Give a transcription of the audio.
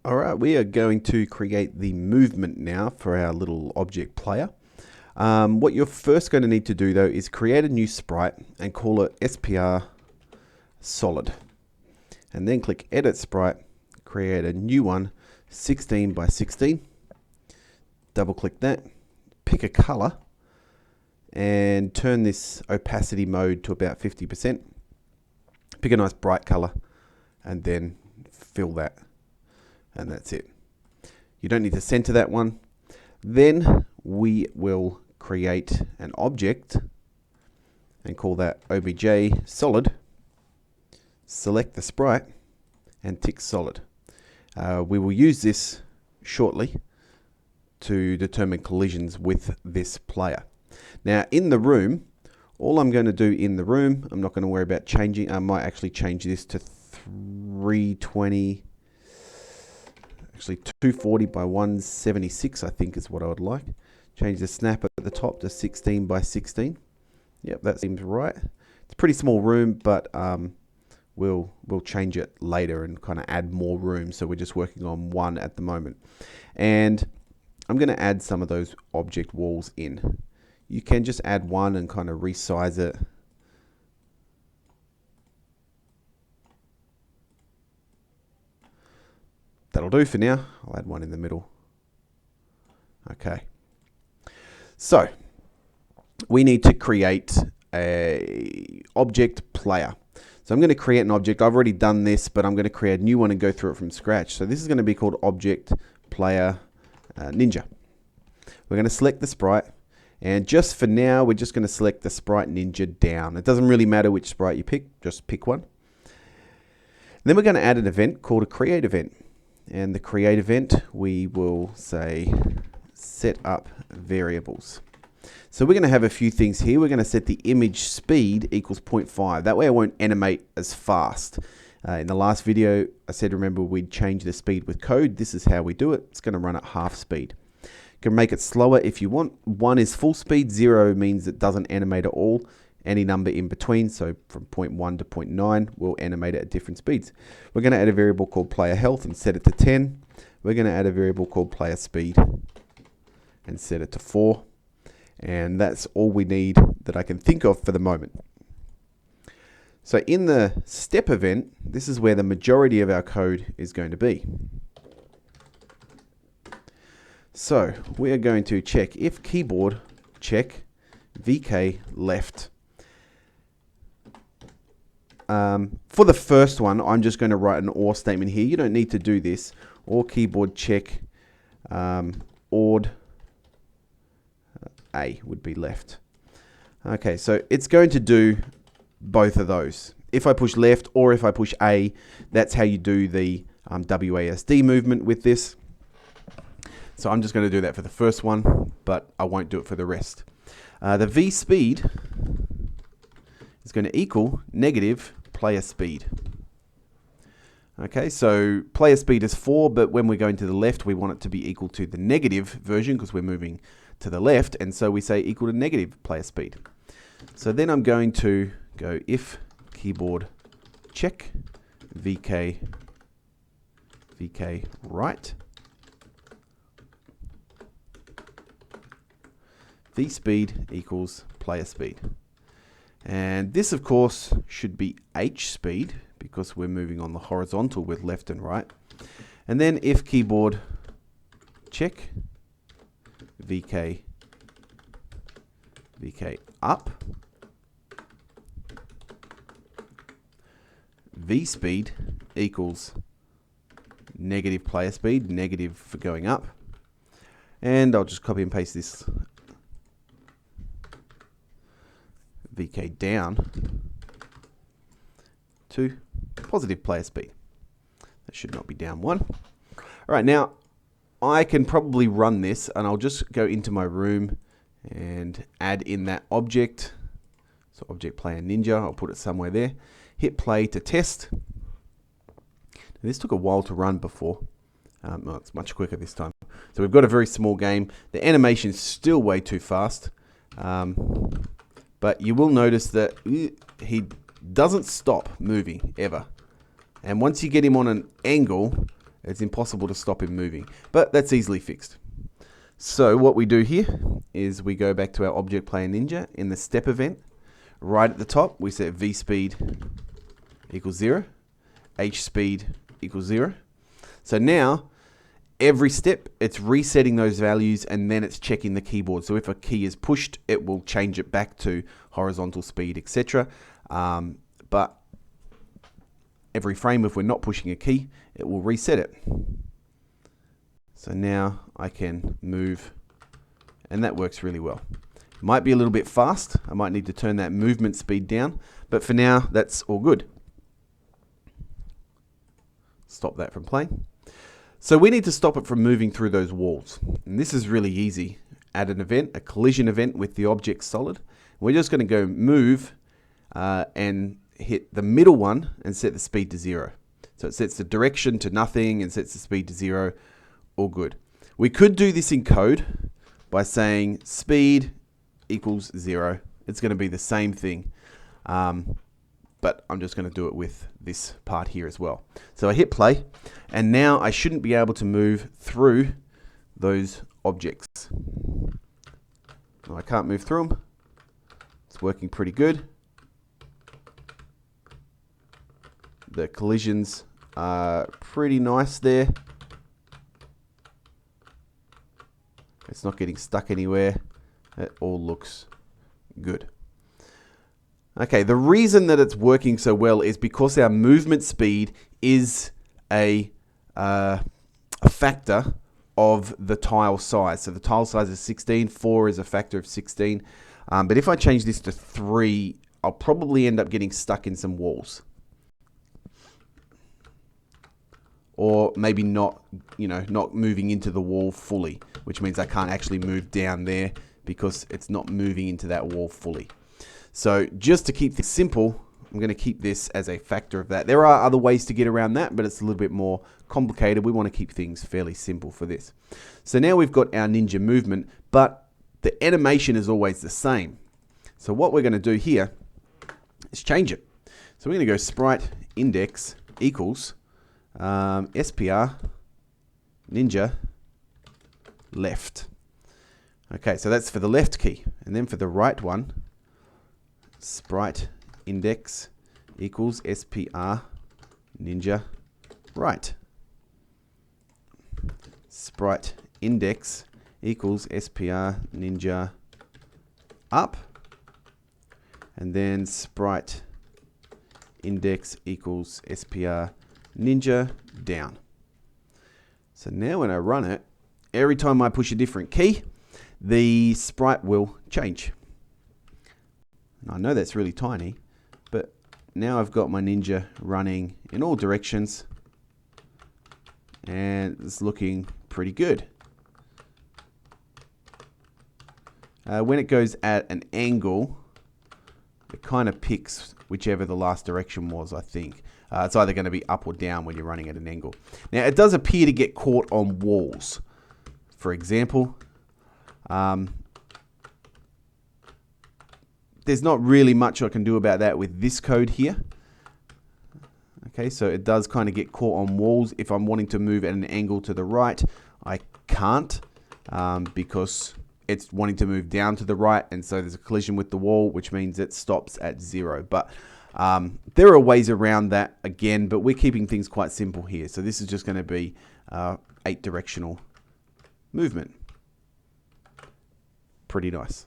All right, we are going to create the movement now for our little object player. What you're first going to need to do though is create a new sprite and call it SPR solid. And then click edit sprite, create a new one, 16 by 16. Double click that, pick a color and turn this opacity mode to about 50%. Pick a nice bright color and then fill that. And that's it. You don't need to center that one. Then we will create an object and call that obj solid. Select the sprite and tick solid. We will use this shortly to determine collisions with this player. Now in the room, all I'm going to do in the room, I'm not going to worry about changing. I might actually change this to 320. Actually 240 by 176 I think is what I would like. Change the snap at the top to 16 by 16. Yep, that seems right. It's a pretty small room, but we'll change it later and kind of add more room. So we're just working on one at the moment. And I'm going to add some of those object walls in. You can just add one and kind of resize it. That'll do for now. I'll add one in the middle. Okay. So we need to create a object player. So I'm going to create an object. I've already done this, but I'm going to create a new one and go through it from scratch. So this is going to be called object player ninja. We're going to select the sprite. And just for now, we're just going to select the sprite ninja down. It doesn't really matter which sprite you pick. Just pick one. And then we're going to add an event called a create event. And the create event, we will say set up variables. So we're going to have a few things here. We're going to set the image speed equals 0.5. That way I won't animate as fast. In the last video, I said, remember, we'd change the speed with code. This is how we do it. It's going to run at half speed. You can make it slower if you want. 1 is full speed. 0 means it doesn't animate at all. Any number in between, so from 0.1 to 0.9, we'll animate it at different speeds. We're going to add a variable called player health and set it to 10. We're going to add a variable called player speed and set it to 4. And that's all we need that I can think of for the moment. So in the step event, this is where the majority of our code is going to be. So we are going to check if keyboard check VK left. For the first one, I'm just going to write an OR statement here. You don't need to do this. Or keyboard check ORD A would be left. Okay, so it's going to do both of those. If I push left or if I push A, that's how you do the WASD movement with this. So I'm just going to do that for the first one, but I won't do it for the rest. The V speed is going to equal negative player speed. Okay, so player speed is 4, but when we're going to the left, we want it to be equal to the negative version because we're moving to the left, and so we say equal to negative player speed. So then I'm going to go if keyboard check VK right. V speed equals player speed. And this, of course, should be H speed because we're moving on the horizontal with left and right. And then if keyboard check VK up, V speed equals negative player speed, negative for going up. And I'll just copy and paste this VK down to positive player speed. That should not be down 1. All right, now I can probably run this and I'll just go into my room and add in that object. So object player ninja, I'll put it somewhere there. Hit play to test. Now, this took a while to run before. Well, it's much quicker this time. So we've got a very small game. The animation is still way too fast. But you will notice that he doesn't stop moving ever. And once you get him on an angle, It's impossible to stop him moving, but that's easily fixed. So what we do here is we go back to our Object Player Ninja in the step event. Right at the top, we set vSpeed equals 0, hSpeed equals 0. So now, every step, it's resetting those values and then it's checking the keyboard. So if a key is pushed, it will change it back to horizontal speed, etc. But every frame, if we're not pushing a key, it will reset it. So now I can move, and that works really well. Might be a little bit fast. I might need to turn that movement speed down, but for now, that's all good. Stop that from playing. So we need to stop it from moving through those walls. And this is really easy. Add an event, a collision event with the object solid. We're just going to go move and hit the middle one and set the speed to 0. So it sets the direction to nothing and sets the speed to 0. All good. We could do this in code by saying speed equals 0. It's going to be the same thing. But I'm just going to do it with this part here as well. So I hit play, and now I shouldn't be able to move through those objects. No, I can't move through them. It's working pretty good. The collisions are pretty nice there. It's not getting stuck anywhere. It all looks good. Okay, the reason that it's working so well is because our movement speed is a factor of the tile size. So the tile size is 16, 4 is a factor of 16. But if I change this to 3, I'll probably end up getting stuck in some walls. Or maybe not moving into the wall fully, which means I can't actually move down there because it's not moving into that wall fully. So just to keep this simple, I'm going to keep this as a factor of that. There are other ways to get around that, but it's a little bit more complicated. We want to keep things fairly simple for this. So now we've got our ninja movement, but the animation is always the same. So what we're going to do here is change it. So we're going to go sprite index equals SPR ninja left. Okay, so that's for the left key. And then for the right one, sprite index equals SPR ninja right. Sprite index equals SPR ninja up. And then sprite index equals SPR ninja down. So now when I run it, every time I push a different key, the sprite will change. And I know that's really tiny, but now I've got my ninja running in all directions and it's looking pretty good. When it goes at an angle, it kind of picks whichever the last direction was, I think. It's either going to be up or down when you're running at an angle. Now, it does appear to get caught on walls. For example, there's not really much I can do about that with this code here. Okay, so it does kind of get caught on walls. If I'm wanting to move at an angle to the right, I can't because it's wanting to move down to the right, and so there's a collision with the wall, which means it stops at 0. But there are ways around that again, but we're keeping things quite simple here. So this is just going to be 8-directional movement. Pretty nice.